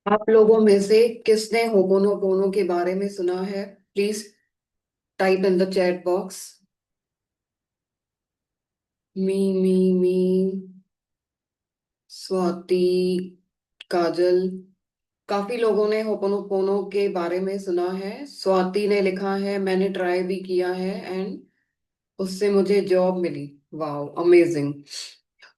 आप लोगों में से किसने होपोनोपोनो के बारे में सुना है? Please type in the chat box. Me Swati, Kajal. काफी लोगों ने होपोनोपोनो के बारे में सुना है। स्वाति ने लिखा है मैंने ट्राई भी किया है एंड उससे मुझे जॉब मिली। Wow, amazing.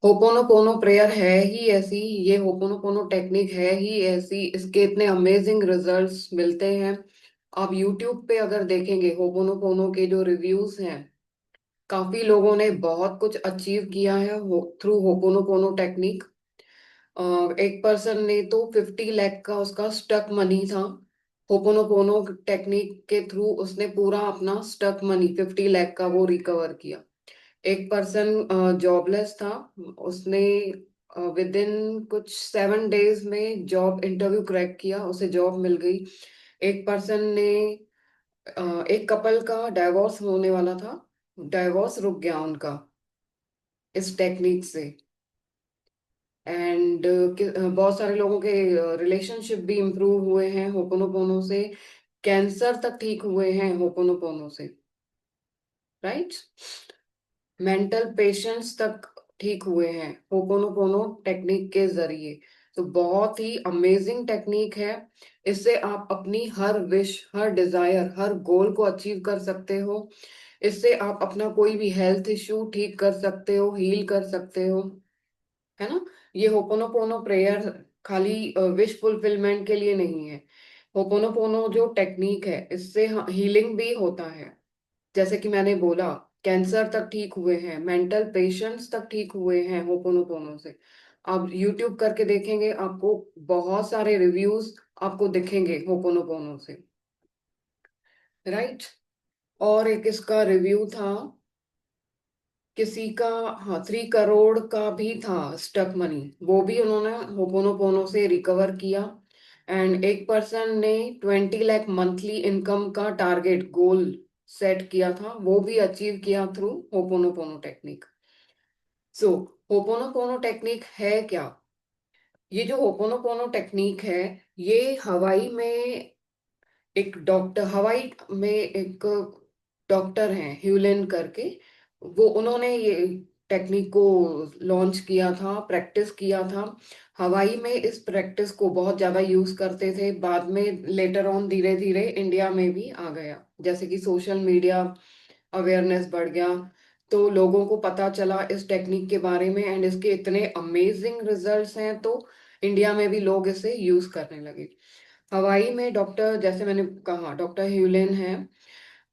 होपोनोपोनो प्रेयर है ही ऐसी, ये होपोनोपोनो टेक्निक है ही ऐसी, इसके इतने अमेजिंग रिजल्ट्स मिलते हैं। आप यूट्यूब पे अगर देखेंगे होपोनोपोनो के जो रिव्यूज हैं, काफी लोगों ने बहुत कुछ अचीव किया है थ्रू होपोनोपोनो टेक्निक। एक पर्सन ने तो 50 लाख का उसका स्टक मनी था। होपोनोपोनो टेक्निक के थ्रू उसने पूरा अपना स्टक मनी 50 लाख का वो रिकवर किया। एक पर्सन जॉबलेस था, उसने विद इन कुछ 7 डेज में जॉब इंटरव्यू क्रैक किया, उसे जॉब मिल गई। एक पर्सन ने एक कपल का डाइवोर्स होने वाला था, डाइवोर्स रुक गया उनका इस टेक्निक से। एंड बहुत सारे लोगों के रिलेशनशिप भी इम्प्रूव हुए हैं होपोनोपोनो से। कैंसर तक ठीक हुए हैं होपोनोपोनो से, राइट? मेंटल पेशेंट्स तक ठीक हुए हैं होपोनोपोनो टेक्निक के जरिए। तो बहुत ही अमेजिंग टेक्निक है। इससे आप अपनी हर विश, हर डिजायर, हर गोल को अचीव कर सकते हो। इससे आप अपना कोई भी हेल्थ इश्यू ठीक कर सकते हो, हील कर सकते हो, है ना? ये होपोनोपोनो प्रेयर खाली विश फुलफिलमेंट के लिए नहीं है। होपोनोपोनो जो टेक्निक है इससे हीलिंग भी होता है। जैसे कि मैंने बोला, कैंसर तक ठीक हुए हैं, मेंटल पेशेंट्स तक ठीक हुए हैं होपोनोपोनो से। आप यूट्यूब करके देखेंगे, आपको बहुत सारे रिव्यूज आपको दिखेंगे होपोनोपोनो से, राइट? और एक इसका रिव्यू था किसी का, हाँ, 3 करोड़ का भी था स्टक मनी, वो भी उन्होंने होपोनोपोनो से रिकवर किया। एंड एक पर्सन ने 20 लाख मंथली इनकम का टारगेट गोल सेट किया था, वो भी अचीव किया थ्रू होपोनोपोनो टेक्निक। सो होपोनोपोनो टेक्निक है क्या? ये जो होपोनोपोनो टेक्निक है, ये हवाई में एक डॉक्टर, हवाई में एक डॉक्टर हैं ह्यूलेन करके, वो उन्होंने ये टेक्निक को लॉन्च किया था, प्रैक्टिस किया था। हवाई में इस प्रैक्टिस को बहुत ज्यादा यूज करते थे, बाद में लेटर ऑन धीरे धीरे इंडिया में भी आ गया, जैसे कि सोशल मीडिया अवेयरनेस बढ़ गया तो लोगों को पता चला इस टेक्निक के बारे में, एंड इसके इतने अमेजिंग रिजल्ट्स हैं तो इंडिया में भी लोग इसे यूज करने लगे। हवाई में डॉक्टर, जैसे मैंने कहा, डॉक्टर ह्यूलेन है।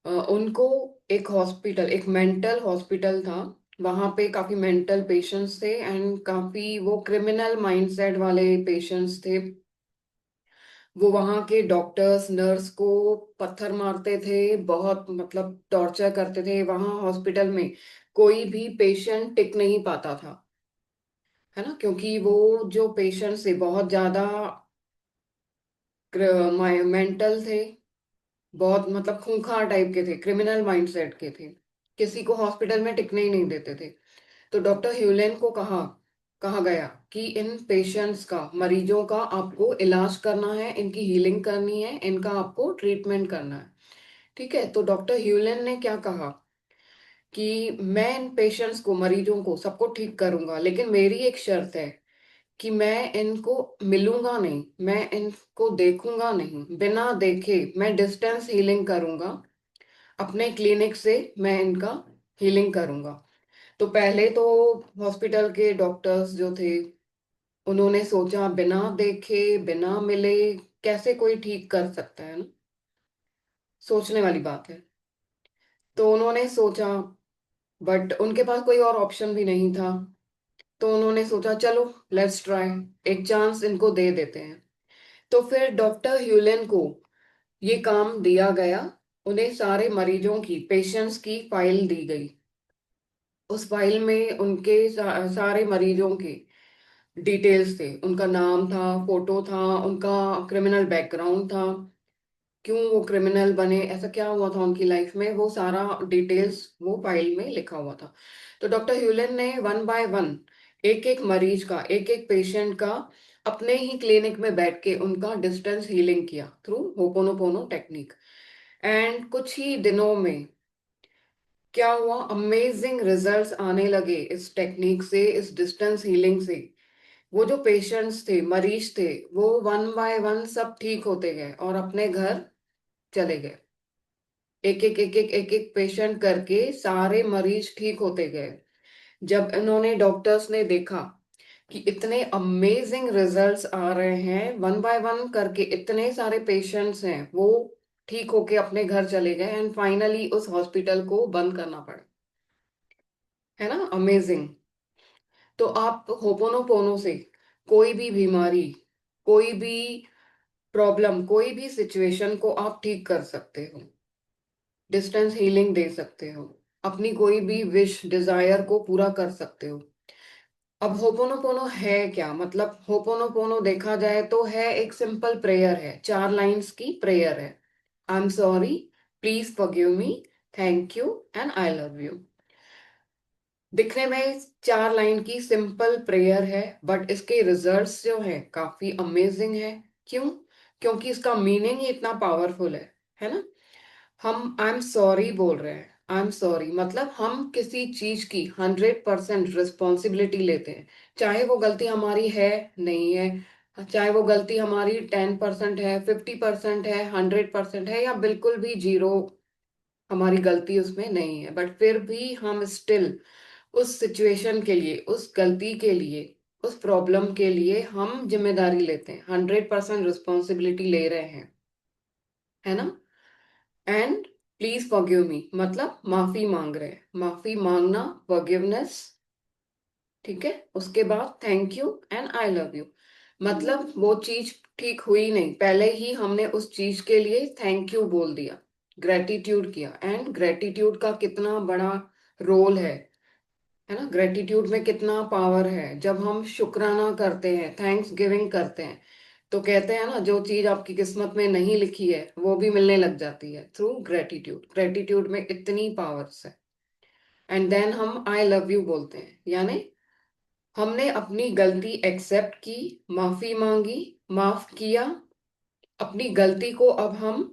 उनको एक हॉस्पिटल, एक मेंटल हॉस्पिटल था, वहां पे काफी मेंटल पेशेंट्स थे एंड काफी वो क्रिमिनल माइंडसेट वाले पेशेंट्स थे। वो वहां के डॉक्टर्स नर्स को पत्थर मारते थे, बहुत मतलब टॉर्चर करते थे। वहां हॉस्पिटल में कोई भी पेशेंट टिक नहीं पाता था, है ना? क्योंकि वो जो पेशेंट्स थे बहुत ज्यादा मेंटल थे, बहुत मतलब खूंखार टाइप के थे, क्रिमिनल माइंडसेट के थे, किसी को हॉस्पिटल में टिकने ही नहीं देते थे। तो डॉक्टर ह्यूलेन को कहा कहा गया कि इन पेशेंट्स का, मरीजों का आपको इलाज करना है, इनकी हीलिंग करनी है, इनका आपको ट्रीटमेंट करना है। ठीक है, तो डॉक्टर ह्यूलेन ने क्या कहा कि मैं इन पेशेंट्स को, मरीजों को सबको ठीक करूंगा, लेकिन मेरी एक शर्त है कि मैं इनको मिलूंगा नहीं, मैं इनको देखूंगा नहीं, बिना देखे मैं डिस्टेंस हीलिंग करूंगा, अपने क्लिनिक से मैं इनका हीलिंग करूंगा। तो पहले तो हॉस्पिटल के डॉक्टर्स जो थे, उन्होंने सोचा बिना देखे, बिना मिले कैसे कोई ठीक कर सकता है ना? सोचने वाली बात है। तो उन्होंने सोचा, बट उनके पास कोई और ऑप्शन भी नहीं था। तो उन्होंने सोचा चलो लेट्स ट्राई, एक चांस इनको दे देते हैं। तो फिर डॉक्टर ह्यूलेन को ये काम दिया गया, उन्हें सारे मरीजों की, पेशेंट्स की फाइल दी गई। उस फाइल में उनके सारे मरीजों के डिटेल्स थे, उनका नाम था, फोटो था, उनका क्रिमिनल बैकग्राउंड था, क्यों वो क्रिमिनल बने, ऐसा क्या हुआ था उनकी लाइफ में, वो सारा डिटेल्स वो फाइल में लिखा हुआ था। तो डॉक्टर ह्यूलन ने वन बाय वन, एक एक मरीज का, एक एक पेशेंट का अपने ही क्लिनिक में बैठ के उनका डिस्टेंस हीलिंग किया थ्रू होपोनोपोनो टेक्निक। एंड कुछ ही दिनों में क्या हुआ, अमेजिंग रिजल्ट्स आने लगे इस टेक्निक से, इस डिस्टेंस हीलिंग से। वो जो पेशेंट्स थे, मरीज थे, वो वन बाय वन सब ठीक होते गए और अपने घर चले गए। एक एक पेशेंट करके सारे मरीज ठीक होते गए। जब इन्होंने, डॉक्टर्स ने देखा कि इतने अमेजिंग रिजल्ट्स आ रहे हैं, वन बाय वन करके इतने सारे पेशेंट्स हैं वो ठीक होके अपने घर चले गए, एंड फाइनली उस हॉस्पिटल को बंद करना पड़ा। है ना अमेजिंग। तो आप होपोनोपोनो से कोई भी बीमारी, कोई भी प्रॉब्लम, कोई भी सिचुएशन को आप ठीक कर सकते हो, डिस्टेंस हीलिंग दे सकते हो, अपनी कोई भी विश डिजायर को पूरा कर सकते हो। अब होपोनोपोनो है क्या, मतलब होपोनोपोनो देखा जाए तो है एक सिंपल प्रेयर है, 4 लाइंस की प्रेयर है। I am sorry, please forgive me, thank you and I love you. दिखने में 4 लाइन की सिंपल प्रेयर है, बट इसके रिजल्ट्स जो है काफी अमेजिंग है। क्यों? क्योंकि इसका मीनिंग ही इतना पावरफुल है ना। हम आई एम सॉरी बोल रहे हैं, आई एम सॉरी मतलब हम किसी चीज की 100% रिस्पॉन्सिबिलिटी लेते हैं, चाहे वो गलती हमारी है, नहीं है, चाहे वो गलती हमारी 10% है, 50% है, 100% है, या बिल्कुल भी जीरो, हमारी गलती उसमें नहीं है, बट फिर भी हम स्टिल उस सिचुएशन के लिए, उस गलती के लिए, उस प्रॉब्लम के लिए हम जिम्मेदारी लेते हैं, 100% रिस्पॉन्सिबिलिटी ले रहे हैं, है ना। एंड प्लीज फॉरगिव मी मतलब माफी मांग रहे हैं, माफी मांगना, फॉरगिवनेस। ठीक है, उसके बाद thank you and I love you, मतलब वो चीज ठीक हुई नहीं, पहले ही हमने उस चीज के लिए थैंक यू बोल दिया, ग्रेटिट्यूड किया। एंड ग्रेटिट्यूड का कितना बड़ा रोल है ना, ग्रेटिट्यूड में कितना पावर है। जब हम शुक्राना करते हैं, थैंक्स गिविंग करते हैं, तो कहते हैं ना, जो चीज आपकी किस्मत में नहीं लिखी है वो भी मिलने लग जाती है थ्रू ग्रेटिट्यूड। ग्रेटिट्यूड में इतनी पावर्स है। एंड देन हम आई लव यू बोलते हैं, यानी हमने अपनी गलती एक्सेप्ट की, माफी मांगी, माफ किया, अपनी गलती को अब हम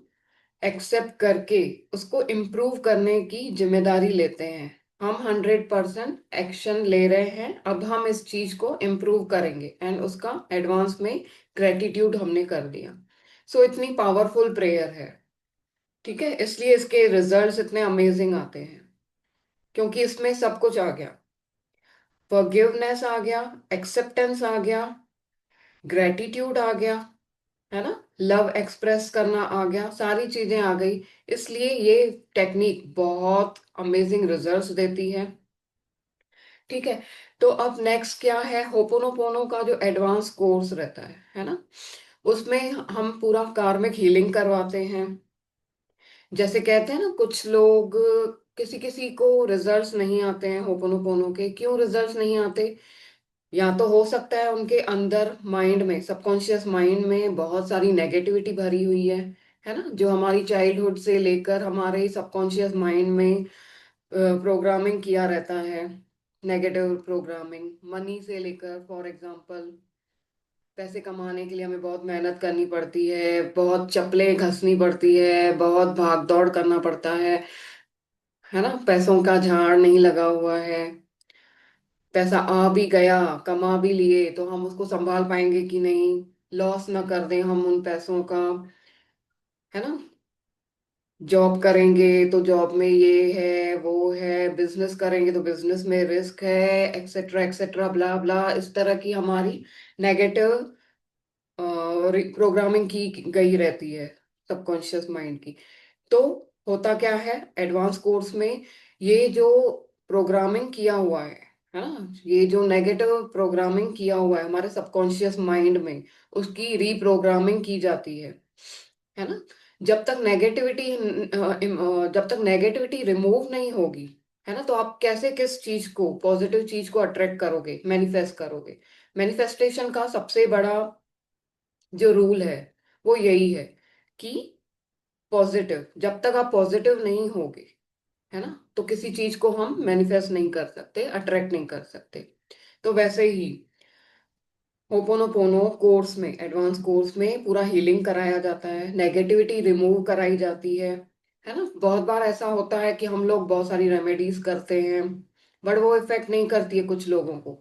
एक्सेप्ट करके उसको इम्प्रूव करने की जिम्मेदारी लेते हैं। हम 100% एक्शन ले रहे हैं, अब हम इस चीज को इम्प्रूव करेंगे, एंड उसका एडवांस में ग्रेटिट्यूड हमने कर दिया। सो इतनी पावरफुल प्रेयर है। ठीक है, इसलिए इसके रिजल्ट्स इतने अमेजिंग आते हैं, क्योंकि इसमें सब कुछ आ गया, फॉरगिवनेस आ गया, एक्सेप्टेंस आ गया, ग्रेटिट्यूड आ गया, है ना, लव एक्सप्रेस करना आ गया, सारी चीजें आ गई। इसलिए ये टेक्निक बहुत अमेजिंग रिजल्ट्स देती है। ठीक है, तो अब नेक्स्ट क्या है, होपोनोपोनो का जो एडवांस कोर्स रहता है ना, उसमें हम पूरा कार्मिक हीलिंग करवाते हैं। जैसे कहते हैं ना, कुछ लोग, किसी किसी को रिजल्ट्स नहीं आते हैं होपोनोपोनो के, क्यों रिजल्ट्स नहीं आते? या तो हो सकता है उनके अंदर माइंड में, सबकॉन्शियस माइंड में बहुत सारी नेगेटिविटी भरी हुई है ना, जो हमारी चाइल्डहुड से लेकर हमारे सबकॉन्शियस माइंड में प्रोग्रामिंग किया रहता है। नेगेटिव प्रोग्रामिंग, मनी से लेकर, फॉर एग्जांपल पैसे कमाने के लिए हमें बहुत मेहनत करनी पड़ती है, बहुत चप्पलें घसनी पड़ती है, बहुत भाग दौड़ करना पड़ता है ना, पैसों का झाड़ नहीं लगा हुआ है। पैसा आ भी गया, कमा भी लिए, तो हम उसको संभाल पाएंगे कि नहीं, लॉस ना कर दें हम उन पैसों का, है ना। जॉब करेंगे तो जॉब में ये है वो है, बिजनेस करेंगे तो बिजनेस में रिस्क है, एक्सेट्रा एक्सेट्रा, ब्ला ब्ला, इस तरह की हमारी नेगेटिव प्रोग्रामिंग की गई रहती है सबकॉन्शियस माइंड की। तो होता क्या है, एडवांस कोर्स में ये जो प्रोग्रामिंग किया हुआ है ना, ये जो नेगेटिव प्रोग्रामिंग किया हुआ है हमारे सबकॉन्शियस माइंड में, उसकी रीप्रोग्रामिंग की जाती है ना। जब तक नेगेटिविटी जब तक नेगेटिविटी रिमूव नहीं होगी, है ना, तो आप कैसे किस चीज को, पॉजिटिव चीज को अट्रैक्ट करोगे, मैनिफेस्ट करोगे। मैनिफेस्टेशन का सबसे बड़ा जो रूल है वो यही है कि पॉजिटिव, जब तक आप पॉजिटिव नहीं होगे, है ना, तो किसी चीज को हम मैनिफेस्ट नहीं कर सकते, अट्रैक्ट नहीं कर सकते। तो वैसे ही होपोनोपोनो कोर्स में, एडवांस कोर्स में पूरा हीलिंग कराया जाता है, नेगेटिविटी रिमूव कराई जाती है ना। बहुत बार ऐसा होता है कि हम लोग बहुत सारी रेमेडीज करते हैं, बट वो इफेक्ट नहीं करती है कुछ लोगों को,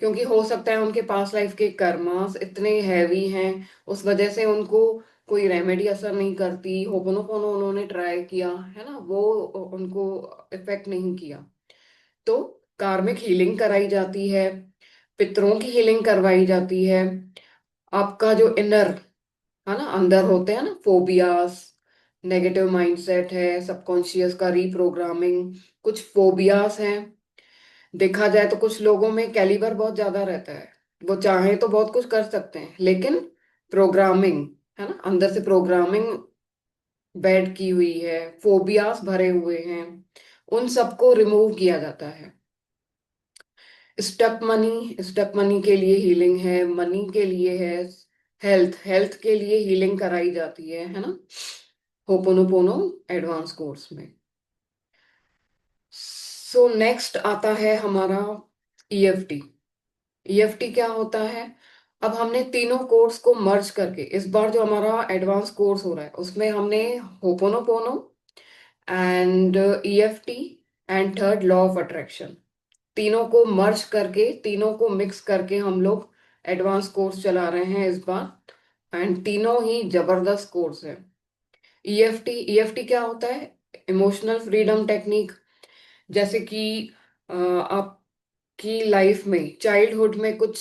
क्योंकि हो सकता है उनके पास लाइफ के कर्मास इतने हैवी हैं, उस वजह से उनको कोई रेमेडी असर नहीं करती। होपोनोपोनो उन्होंने ट्राई किया है ना, वो उनको इफेक्ट नहीं किया। तो कार्मिक हीलिंग कराई जाती है, पितरों की हीलिंग करवाई जाती है। आपका जो इनर है ना, अंदर होते हैं ना फोबियास, नेगेटिव माइंडसेट है, सबकॉन्शियस का रीप्रोग्रामिंग, कुछ फोबियास हैं। देखा जाए तो कुछ लोगों में कैलिबर बहुत ज्यादा रहता है, वो चाहे तो बहुत कुछ कर सकते हैं, लेकिन प्रोग्रामिंग है ना, अंदर से प्रोग्रामिंग बैड की हुई है, फोबियास भरे हुए हैं, उन सबको रिमूव किया जाता है। स्टक मनी के लिए हीलिंग है, मनी के लिए है, हेल्थ के लिए हीलिंग कराई जाती है ना, होपोनोपोनो एडवांस कोर्स में। सो नेक्स्ट आता है हमारा ईएफटी। ईएफटी क्या होता है? अब हमने तीनों कोर्स को मर्ज करके, इस बार जो हमारा एडवांस कोर्स हो रहा है उसमें हमने ho'oponopono and EFT and third law of attraction, तीनों को मर्ज करके, तीनों को मिक्स करके हम लोग एडवांस कोर्स चला रहे हैं इस बार, एंड तीनों ही जबरदस्त कोर्स है। ईएफटी क्या होता है? Emotional freedom technique. जैसे कि आपकी लाइफ में चाइल्डहुड में कुछ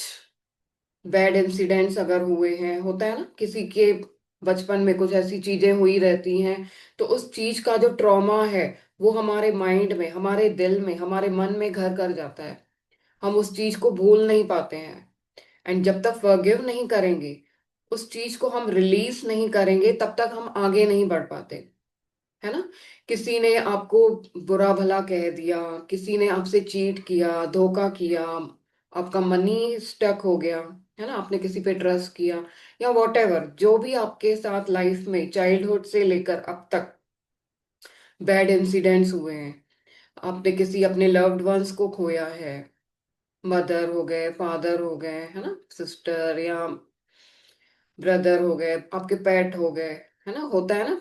बैड इंसिडेंट्स अगर हुए हैं, होता है ना किसी के बचपन में कुछ ऐसी चीजें हुई रहती हैं, तो उस चीज का जो ट्रॉमा है वो हमारे माइंड में, हमारे दिल में, हमारे मन में घर कर जाता है। हम उस चीज को भूल नहीं पाते हैं, एंड जब तक फॉरगिव नहीं करेंगे, उस चीज को हम रिलीज नहीं करेंगे, तब तक हम आगे नहीं बढ़ पाते, है ना। किसी ने आपको बुरा भला कह दिया, किसी ने आपसे चीट किया, धोखा किया, आपका मनी स्टक हो गया, है ना, आपने किसी पे ट्रस्ट किया, या वॉट एवर जो भी आपके साथ लाइफ में चाइल्डहुड से लेकर अब तक बैड इंसिडेंट्स हुए हैं, आपने किसी अपने लव्ड वंस को खोया है, मदर हो गए, फादर हो गए, है ना, सिस्टर या ब्रदर हो गए, आपके पेट हो गए, है ना, होता है ना।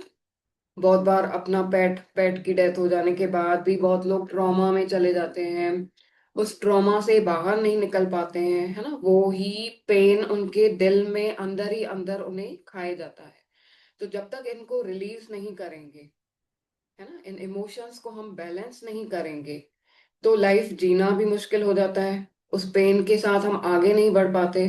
बहुत बार अपना पेट पेट की डेथ हो जाने के बाद भी बहुत लोग ट्रॉमा में चले जाते हैं, उस ट्रॉमा से बाहर नहीं निकल पाते हैं, है ना, वो ही पेन उनके दिल में अंदर ही अंदर उन्हें खाए जाता है। तो जब तक इनको रिलीज नहीं करेंगे, है ना, इन इमोशंस को हम बैलेंस नहीं करेंगे, तो लाइफ जीना भी मुश्किल हो जाता है, उस पेन के साथ हम आगे नहीं बढ़ पाते,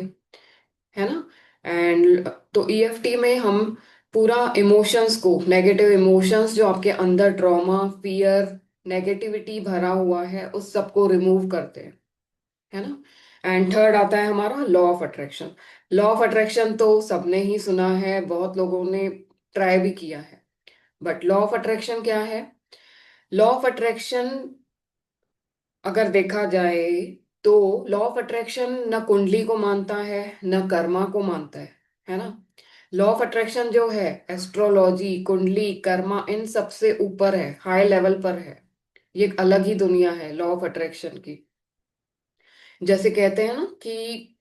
है ना। एंड तो ईएफटी में हम पूरा इमोशंस को, नेगेटिव इमोशंस जो आपके अंदर ट्रॉमा, फियर, नेगेटिविटी भरा हुआ है, उस सबको रिमूव करते हैं, है ना। एंड थर्ड आता है हमारा law of attraction. Law of attraction तो सबने ही सुना है, बहुत लोगों ने ट्राई भी किया है, बट लॉ ऑफ अट्रैक्शन क्या है? लॉ ऑफ अट्रैक्शन अगर देखा जाए तो लॉ ऑफ अट्रैक्शन न कुंडली को मानता है, न कर्मा को मानता है ना। लॉ ऑफ अट्रैक्शन जो है, एस्ट्रोलॉजी, कुंडली, कर्मा, इन सबसे ऊपर है, हाई लेवल पर है। ये एक अलग ही दुनिया है लॉ ऑफ अट्रैक्शन की। जैसे कहते हैं ना कि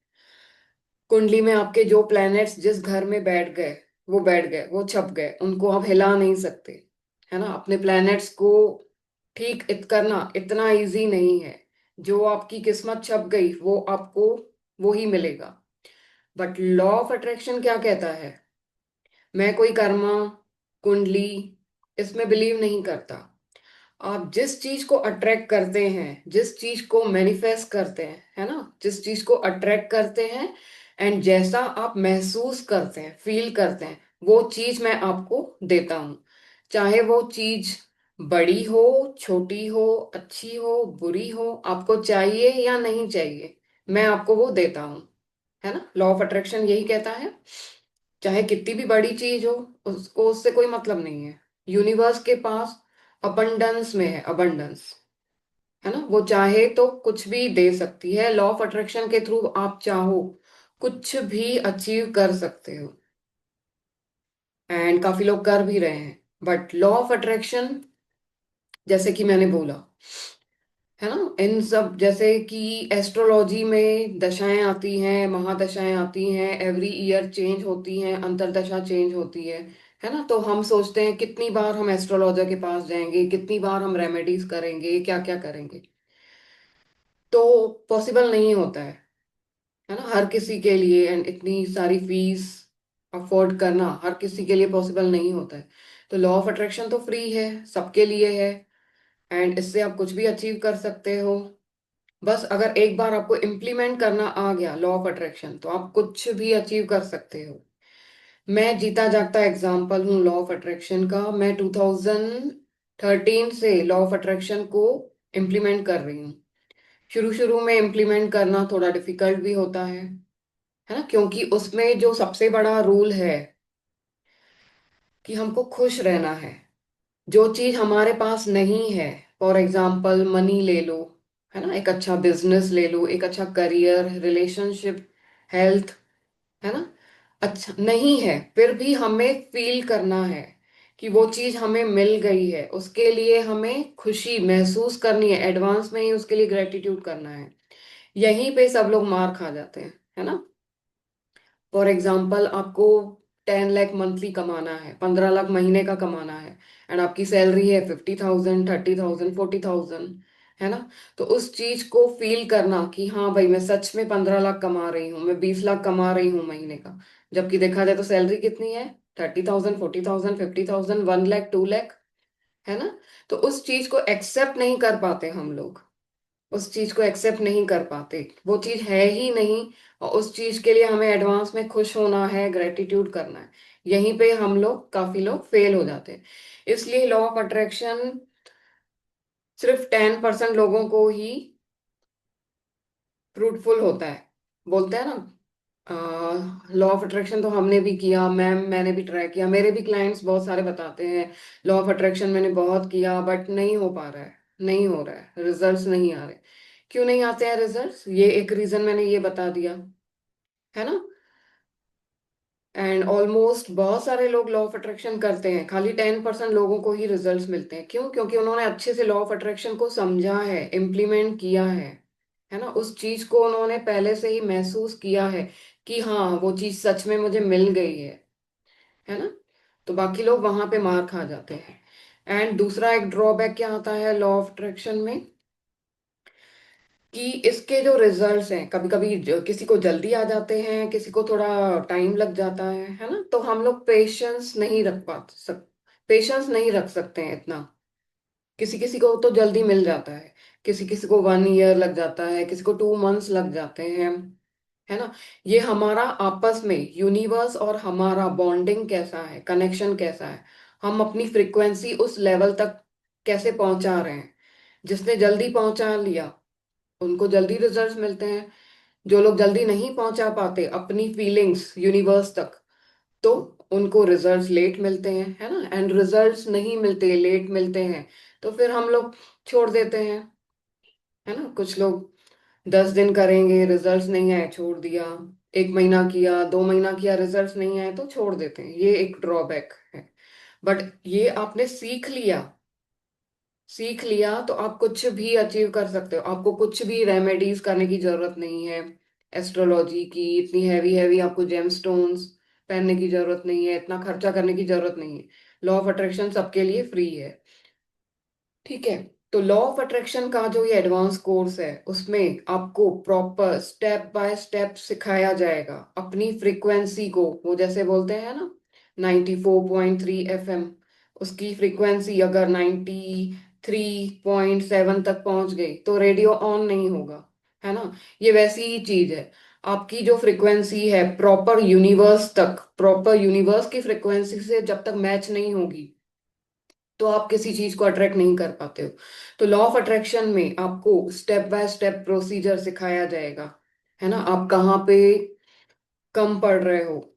कुंडली में आपके जो प्लैनेट्स जिस घर में बैठ गए, वो बैठ गए, वो छप गए, उनको आप हिला नहीं सकते, है ना। अपने प्लैनेट्स को ठीक करना इतना इजी नहीं है। जो आपकी किस्मत छप गई वो आपको वो ही मिलेगा। बट लॉ ऑफ अट्रैक्शन क्या कहता है? मैं कोई कर्मा, कुंडली, इसमें बिलीव नहीं करता। आप जिस चीज को अट्रैक्ट करते हैं, जिस चीज को मैनिफेस्ट करते हैं, है ना, जिस चीज को अट्रैक्ट करते हैं, एंड जैसा आप महसूस करते हैं, फील करते हैं, वो चीज मैं आपको देता हूँ। चाहे वो चीज बड़ी हो, छोटी हो, अच्छी हो, बुरी हो, आपको चाहिए या नहीं चाहिए, मैं आपको वो देता हूँ, है ना। लॉ ऑफ अट्रैक्शन यही कहता है, चाहे कितनी भी बड़ी चीज हो, उसको उससे कोई मतलब नहीं है। यूनिवर्स के पास अबंडेंस में है, अबंडेंस, है ना, वो चाहे तो कुछ भी दे सकती है। लॉ ऑफ अट्रैक्शन के थ्रू आप चाहो कुछ भी अचीव कर सकते हो, एंड काफी लोग कर भी रहे हैं। बट लॉ ऑफ अट्रैक्शन, जैसे कि मैंने बोला, है ना। इन सब जैसे कि एस्ट्रोलॉजी में दशाएं आती हैं, महादशाएं आती हैं, एवरी ईयर चेंज होती हैं, अंतर्दशा चेंज होती है ना। तो हम सोचते हैं कितनी बार हम एस्ट्रोलॉजर के पास जाएंगे, कितनी बार हम रेमेडीज करेंगे, क्या क्या करेंगे। तो पॉसिबल नहीं होता है ना, हर किसी के लिए। एंड इतनी सारी फीस अफोर्ड करना हर किसी के लिए पॉसिबल नहीं होता है। तो लॉ ऑफ अट्रैक्शन तो फ्री है, सबके लिए है। एंड इससे आप कुछ भी अचीव कर सकते हो। बस अगर एक बार आपको इम्प्लीमेंट करना आ गया लॉ ऑफ अट्रैक्शन, तो आप कुछ भी अचीव कर सकते हो। मैं जीता जागता एग्जाम्पल हूँ लॉ ऑफ अट्रैक्शन का। मैं 2013 से लॉ ऑफ अट्रैक्शन को इम्प्लीमेंट कर रही हूँ। शुरू शुरू में इम्प्लीमेंट करना थोड़ा डिफिकल्ट भी होता है ना, क्योंकि उसमें जो सबसे बड़ा रूल है कि हमको खुश रहना है। जो चीज हमारे पास नहीं है, फॉर एग्जाम्पल मनी ले लो, है ना, एक अच्छा बिजनेस ले लो, एक अच्छा करियर, रिलेशनशिप, हेल्थ, है ना, अच्छा नहीं है, फिर भी हमें फील करना है कि वो चीज हमें मिल गई है। उसके लिए हमें खुशी महसूस करनी है, एडवांस में ही उसके लिए ग्रेटिट्यूड करना है। यहीं पे सब लोग मार खा जाते हैं, है ना। फॉर एग्जाम्पल आपको 10 लाख मंथली कमाना है, 15 लाख महीने का कमाना है, एंड आपकी सैलरी है 50,000, 30,000, 40,000, है ना। तो उस चीज को फील करना कि हाँ भाई मैं सच में 15 लाख कमा रही हूँ, मैं 20 लाख कमा रही हूँ महीने का। जबकि देखा जाए तो सैलरी कितनी है, 30,000, 40,000, 50,000, 1 लाख, 2 लाख, है ना। तो उस चीज को एक्सेप्ट नहीं कर पाते हम लोग, उस चीज को एक्सेप्ट नहीं कर पाते, वो चीज है ही नहीं। और उस चीज के लिए हमें एडवांस में खुश होना है, ग्रेटिट्यूड करना है। यहीं पे हम लोग, काफी लोग फेल हो जाते हैं। इसलिए लॉ ऑफ अट्रैक्शन सिर्फ 10% लोगों को ही फ्रूटफुल होता है। बोलते हैं ना, लॉ ऑफ अट्रैक्शन तो हमने भी किया, मैंने भी ट्राई किया, मेरे भी क्लाइंट्स बहुत सारे बताते हैं लॉ ऑफ अट्रैक्शन मैंने बहुत किया बट नहीं हो पा रहा है, नहीं हो रहा है, रिजल्ट्स नहीं आ रहे। क्यों नहीं आते हैं रिजल्ट्स, ये एक रीजन मैंने ये बता दिया, है ना। एंड ऑलमोस्ट बहुत सारे लोग लॉ ऑफ अट्रैक्शन करते हैं, खाली 10% लोगों को ही रिजल्ट्स मिलते हैं। क्यों? क्योंकि उन्होंने अच्छे से लॉ ऑफ अट्रैक्शन को समझा है, इम्प्लीमेंट किया है ना, उस चीज को उन्होंने पहले से ही महसूस किया है कि हाँ वो चीज सच में मुझे मिल गई है ना। तो बाकी लोग वहां पे मार खा जाते हैं। एंड दूसरा एक ड्रॉबैक क्या आता है लॉ ऑफ अट्रैक्शन में, कि इसके जो रिजल्ट्स हैं कभी कभी किसी को जल्दी आ जाते हैं, किसी को थोड़ा टाइम लग जाता है ना। तो हम लोग पेशेंस नहीं रख सकते हैं इतना। किसी किसी को तो जल्दी मिल जाता है, किसी किसी को 1 ईयर लग जाता है, किसी को 2 मंथ्स लग जाते हैं, है ना। ये हमारा आपस में यूनिवर्स और हमारा बॉन्डिंग कैसा है, कनेक्शन कैसा है, हम अपनी फ्रिक्वेंसी उस लेवल तक कैसे पहुंचा रहे हैं। जिसने जल्दी पहुंचा लिया उनको जल्दी रिजल्ट्स मिलते हैं। जो लोग जल्दी नहीं पहुंचा पाते अपनी फीलिंग्स यूनिवर्स तक, तो उनको रिजल्ट्स लेट मिलते हैं, है ना। एंड रिजल्ट्स नहीं मिलते, लेट मिलते हैं, तो फिर हम लोग छोड़ देते हैं, है ना। कुछ लोग 10 दिन करेंगे, रिजल्ट्स नहीं आए, छोड़ दिया। 1 महीना किया, 2 महीना किया, रिजल्ट्स नहीं आए तो छोड़ देते हैं। ये एक ड्रॉबैक है। बट ये आपने सीख लिया तो आप कुछ भी अचीव कर सकते हो। आपको कुछ भी रेमेडीज करने की जरूरत नहीं है। एस्ट्रोलॉजी की इतनी हैवी हैवी आपको जेम स्टोन्स पहनने की जरूरत नहीं है, इतना खर्चा करने की जरूरत नहीं है। लॉ ऑफ अट्रैक्शन सबके लिए फ्री है। ठीक है। तो लॉ ऑफ अट्रैक्शन का जो ये एडवांस कोर्स है उसमें आपको प्रॉपर स्टेप बाय स्टेप सिखाया जाएगा अपनी फ्रीक्वेंसी को। वो जैसे बोलते हैं ना 94.3 FM, उसकी फ्रीक्वेंसी अगर 93.7 तक पहुंच गई तो रेडियो ऑन नहीं होगा, है ना। ये वैसी ही चीज है। आपकी जो फ्रीक्वेंसी है प्रॉपर यूनिवर्स की फ्रीक्वेंसी से जब तक मैच नहीं होगी, तो आप किसी चीज को अट्रैक्ट नहीं कर पाते हो। तो लॉ ऑफ अट्रैक्शन में आपको स्टेप बाय स्टेप प्रोसीजर सिखाया जाएगा, है ना। आप कहाँ पे कम पढ़ रहे हो,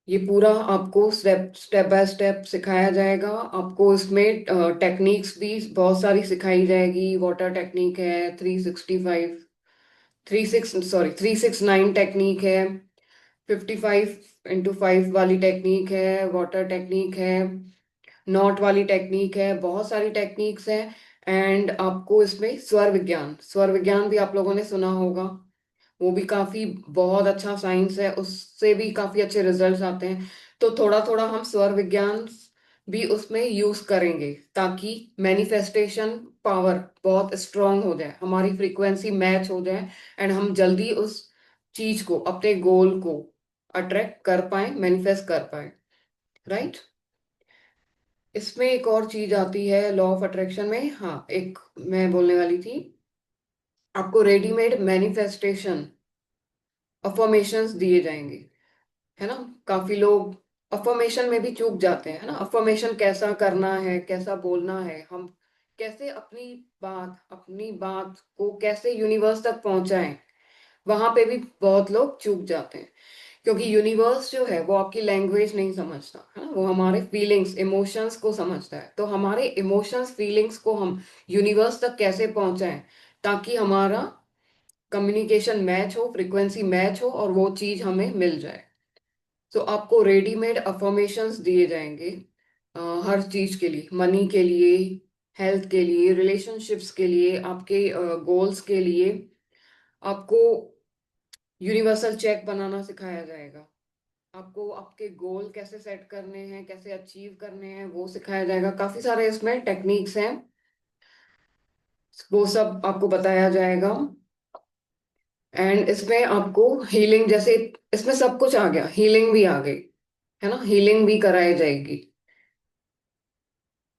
ये पूरा आपको स्टेप स्टेप बाय स्टेप सिखाया जाएगा। आपको इसमें टेक्निक्स भी बहुत सारी सिखाई जाएगी। वाटर टेक्निक है, 365, 369 टेक्निक है, 55x5 वाली टेक्निक है, वाटर टेक्निक है, नॉट वाली टेक्निक है, बहुत सारी टेक्निक्स हैं। एंड आपको इसमें स्वर विज्ञान भी आप लोगों ने सुना होगा। वो भी काफी बहुत अच्छा साइंस है, उससे भी काफी अच्छे रिजल्ट्स आते हैं। तो थोड़ा थोड़ा हम स्वर विज्ञान भी उसमें यूज करेंगे, ताकि मैनिफेस्टेशन पावर बहुत स्ट्रांग हो जाए, हमारी फ्रीक्वेंसी मैच हो जाए, एंड हम जल्दी उस चीज को, अपने गोल को अट्रैक्ट कर पाए, मैनिफेस्ट कर पाए। राइट। इसमें एक और चीज आती है लॉ ऑफ अट्रैक्शन में, हाँ, एक मैं बोलने वाली थी, आपको रेडीमेड मैनिफेस्टेशन अफर्मेशंस दिए जाएंगे, है ना। काफी लोग अफर्मेशन में भी चूक जाते हैं, है ना। अफर्मेशन कैसा करना है, कैसा बोलना है, हम कैसे अपनी बात को कैसे यूनिवर्स तक पहुंचाएं, वहां पे भी बहुत लोग चूक जाते हैं। क्योंकि यूनिवर्स जो है वो आपकी लैंग्वेज नहीं समझता, है ना, वो हमारे फीलिंग्स इमोशंस को समझता है। तो हमारे इमोशंस फीलिंग्स को हम यूनिवर्स तक कैसे पहुंचाएं, ताकि हमारा कम्युनिकेशन मैच हो, फ्रीक्वेंसी मैच हो, और वो चीज हमें मिल जाए। तो आपको रेडीमेड अफर्मेशंस दिए जाएंगे, हर चीज के लिए, मनी के लिए, हेल्थ के लिए, रिलेशनशिप्स के लिए, आपके गोल्स के लिए। आपको यूनिवर्सल चेक बनाना सिखाया जाएगा, आपको आपके गोल कैसे सेट करने हैं, कैसे अचीव करने हैं, वो सिखाया जाएगा। काफी सारे इसमें टेक्निक्स हैं, वो सब आपको बताया जाएगा। एंड इसमें आपको हीलिंग जैसे, इसमें सब कुछ आ गया, हीलिंग भी आ गई, है ना, हीलिंग भी कराई जाएगी।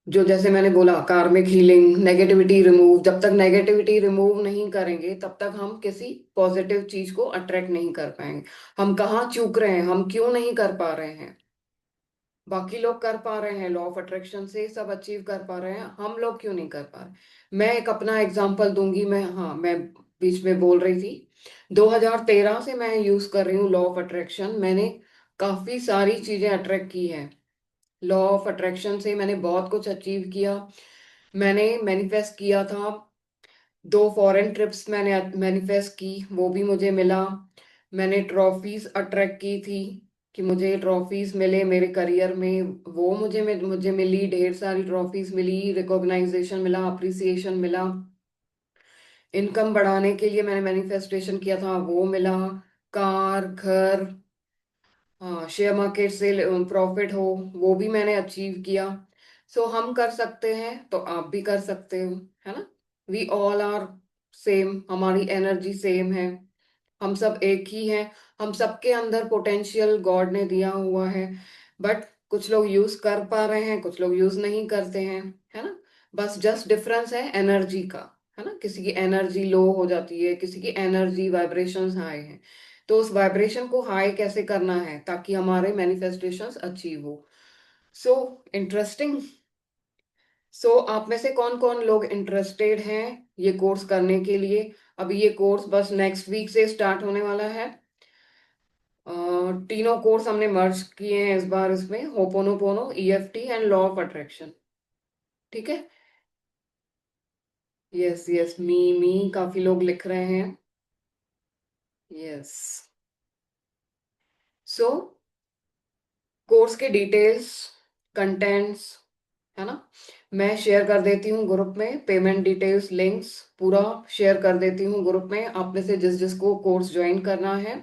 जो जैसे मैंने बोला, कार्मिक हीलिंग, नेगेटिविटी रिमूव, जब तक नेगेटिविटी रिमूव नहीं करेंगे तब तक हम किसी पॉजिटिव चीज को अट्रैक्ट नहीं कर पाएंगे। हम कहाँ चूक रहे हैं, हम क्यों नहीं कर पा रहे हैं, बाकी लोग कर पा रहे हैं, लॉ ऑफ अट्रैक्शन से सब अचीव कर पा रहे हैं, हम लोग क्यों नहीं कर पा रहे। मैं एक अपना एग्जांपल दूंगी, मैं बीच में बोल रही थी, 2013 से मैं यूज कर रही हूँ लॉ ऑफ अट्रैक्शन। मैंने काफी सारी चीजें अट्रैक्ट की हैं, लॉ ऑफ अट्रैक्शन से मैंने बहुत कुछ अचीव किया। मैंने मैनिफेस्ट किया था, 2 फॉरेन ट्रिप्स मैंने मैनिफेस्ट की, वो भी मुझे मिला। मैंने ट्रॉफीज अट्रैक्ट की थी, कि मुझे ट्रॉफीज मिले मेरे करियर में, वो मुझे मिली, ढेर सारी ट्रॉफीज मिली, रिकॉग्नाइजेशन मिला, अप्रिसिएशन मिला। इनकम बढ़ाने के लिए मैंने मैनिफेस्टेशन किया था, वो मिला। कार, घर, हाँ, शेयर मार्केट से प्रॉफिट हो, वो भी मैंने अचीव किया। सो हम कर सकते हैं तो आप भी कर सकते हो, है ना। वी ऑल आर सेम, हमारी एनर्जी सेम है, हम सब एक ही हैं। हम सबके अंदर पोटेंशियल गॉड ने दिया हुआ है, बट कुछ लोग यूज कर पा रहे हैं, कुछ लोग यूज नहीं करते हैं, है ना। बस जस्ट डिफरेंस है एनर्जी का, है ना। किसी की एनर्जी लो हो जाती है, किसी की एनर्जी वाइब्रेशंस हाई है। तो उस वाइब्रेशन को हाई कैसे करना है, ताकि हमारे मैनिफेस्टेशंस अचीव हो। So interesting. सो आप में से कौन कौन लोग इंटरेस्टेड हैं ये कोर्स करने के लिए। अभी ये कोर्स बस नेक्स्ट वीक से स्टार्ट होने वाला है। तीनों कोर्स हमने मर्ज किए हैं इस बार इसमें, ho'oponopono, EFT and law of attraction. ठीक है। यस यस, मी काफी लोग लिख रहे हैं। यस। सो कोर्स के डिटेल्स, कंटेंट्स, है ना, मैं शेयर कर देती हूँ ग्रुप में, पेमेंट डिटेल्स, लिंक्स पूरा शेयर कर देती हूँ ग्रुप में। आप में से जिस जिसको कोर्स ज्वाइन करना है,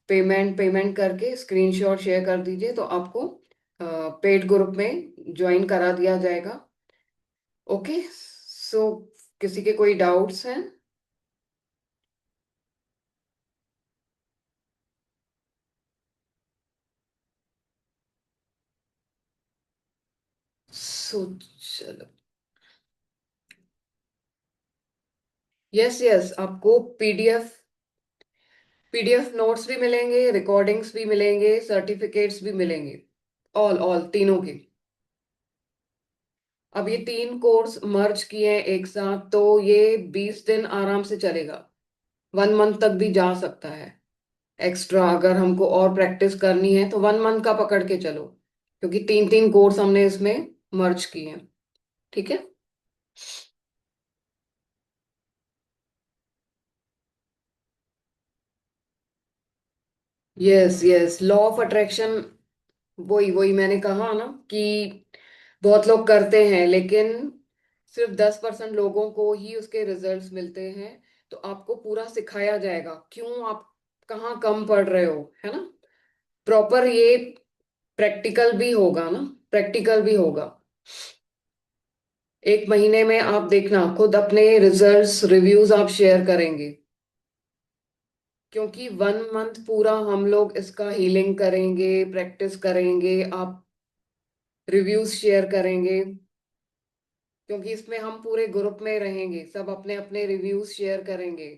पेमेंट पेमेंट करके स्क्रीनशॉट शेयर कर दीजिए, तो आपको पेड ग्रुप में ज्वाइन करा दिया जाएगा। ओके। सो किसी के कोई डाउट्स हैं। सो चलो। यस यस, आपको पीडीएफ नोट्स भी मिलेंगे, रिकॉर्डिंग्स भी मिलेंगे, सर्टिफिकेट्स भी मिलेंगे, ऑल ऑल तीनों के। अब ये 3 कोर्स मर्ज किए हैं एक साथ, तो ये 20 दिन आराम से चलेगा, 1 मंथ तक भी जा सकता है। एक्स्ट्रा अगर हमको और प्रैक्टिस करनी है तो 1 मंथ का पकड़ के चलो, क्योंकि 3 3 कोर्स हमने इसमें मर्ज किए हैं। ठीक है। Yes yes, law of attraction, वही वही मैंने कहा ना, कि बहुत लोग करते हैं लेकिन सिर्फ 10% लोगों को ही उसके रिजल्ट्स मिलते हैं। तो आपको पूरा सिखाया जाएगा क्यों आप कहाँ कम पढ़ रहे हो, है ना। प्रॉपर ये प्रैक्टिकल भी होगा ना, प्रैक्टिकल भी होगा। 1 महीने में आप देखना खुद अपने रिजल्ट्स रिव्यूज आप शेयर करेंगे। क्योंकि 1 मंथ पूरा हम लोग इसका हीलिंग करेंगे, प्रैक्टिस करेंगे, आप रिव्यूज शेयर करेंगे। क्योंकि इसमें हम पूरे ग्रुप में रहेंगे, सब अपने अपने रिव्यूज शेयर करेंगे।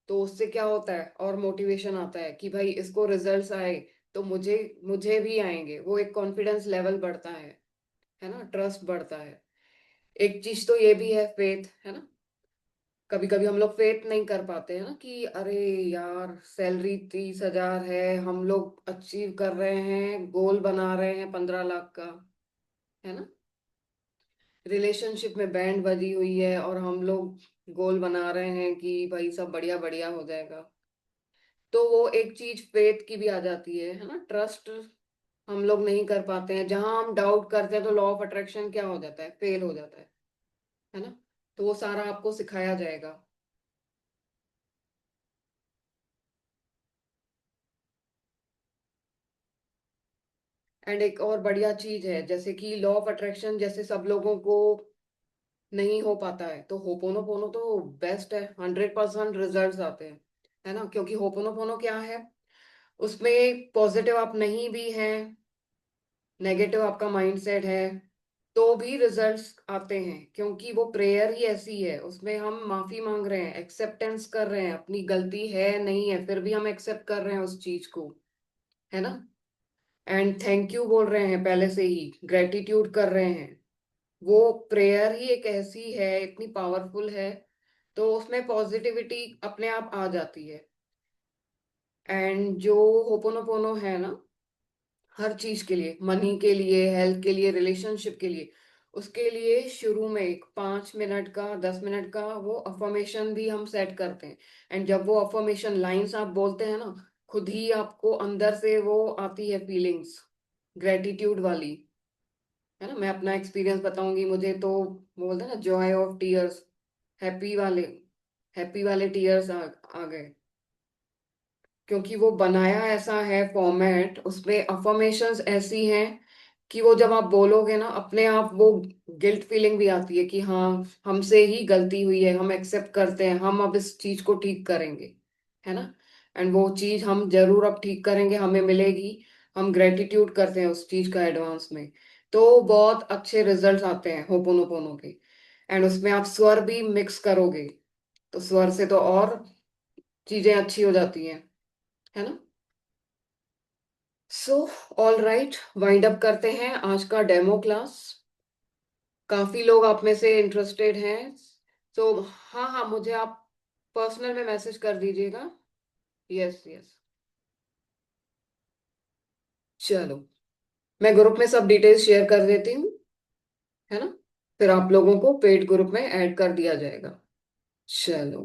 तो उससे क्या होता है और मोटिवेशन आता है कि भाई इसको रिजल्ट्स आए तो मुझे मुझे भी आएंगे, वो एक कॉन्फिडेंस लेवल बढ़ता है ना, ट्रस्ट बढ़ता है। एक चीज तो ये भी है, फेथ, है ना। कभी कभी हम लोग फेथ नहीं कर पाते हैं ना कि अरे यार सैलरी 30,000 है, हम लोग अचीव कर रहे हैं, गोल बना रहे हैं 15 लाख का, है ना। रिलेशनशिप में बैंड बजी हुई है और हम लोग गोल बना रहे हैं कि भाई सब बढ़िया बढ़िया हो जाएगा। तो वो एक चीज फेथ की भी आ जाती है ना, ट्रस्ट हम लोग नहीं कर पाते हैं। जहां हम डाउट करते हैं तो लॉ ऑफ अट्रैक्शन क्या हो जाता है, फेल हो जाता है ना। तो वो सारा आपको सिखाया जाएगा। एंड एक और बढ़िया चीज है, जैसे कि लॉ ऑफ अट्रैक्शन जैसे सब लोगों को नहीं हो पाता है, तो होपोनोपोनो तो बेस्ट है, 100% रिजल्ट्स आते हैं, है ना। क्योंकि होपोनोपोनो क्या है, उसमें पॉजिटिव आप नहीं भी हैं, नेगेटिव आपका माइंडसेट है, तो भी रिजल्ट्स आते हैं। क्योंकि वो प्रेयर ही ऐसी है, उसमें हम माफी मांग रहे हैं, एक्सेप्टेंस कर रहे हैं, अपनी गलती है नहीं है फिर भी हम एक्सेप्ट कर रहे हैं उस चीज को, है ना। एंड थैंक यू बोल रहे हैं, पहले से ही ग्रेटिट्यूड कर रहे हैं। वो प्रेयर ही एक ऐसी है, इतनी पावरफुल है, तो उसमें पॉजिटिविटी अपने आप आ जाती है। एंड जो होपोनोपोनो है ना, हर चीज के लिए, मनी के लिए, हेल्थ के लिए, रिलेशनशिप के लिए, उसके लिए शुरू में एक 5 मिनट का, 10 मिनट का वो अफर्मेशन भी हम सेट करते हैं। एंड जब वो अफर्मेशन लाइंस आप बोलते हैं ना, खुद ही आपको अंदर से वो आती है फीलिंग्स, ग्रेटिट्यूड वाली, है ना। मैं अपना एक्सपीरियंस बताऊंगी, मुझे तो वो बोलते हैं ना जॉय ऑफ टीयर्स, हैप्पी वाले, हैप्पी वाले टीयर्स आ गए। क्योंकि वो बनाया ऐसा है फॉर्मेट, उसमें अफर्मेशंस ऐसी हैं कि वो जब आप बोलोगे ना, अपने आप वो गिल्ट फीलिंग भी आती है कि हाँ हमसे ही गलती हुई है, हम एक्सेप्ट करते हैं, हम अब इस चीज को ठीक करेंगे, है ना। एंड वो चीज हम जरूर अब ठीक करेंगे, हमें मिलेगी। हम ग्रेटिट्यूड करते हैं उस चीज का एडवांस में। तो बहुत अच्छे रिजल्ट्स आते हैं होपोनोपोनो के। एंड उसमें आप स्वर भी मिक्स करोगे, तो स्वर से तो और चीजें अच्छी हो जाती हैं, है ना। So all right, wind up करते हैं आज का डेमो क्लास। काफी लोग आप में से इंटरेस्टेड हैं। सो हाँ हाँ, मुझे आप पर्सनल में मैसेज कर दीजिएगा। यस यस, चलो, मैं ग्रुप में सब डिटेल्स शेयर कर देती हूँ, है ना। फिर आप लोगों को पेड ग्रुप में ऐड कर दिया जाएगा। चलो,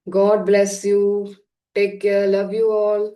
God bless you, take care, love you all.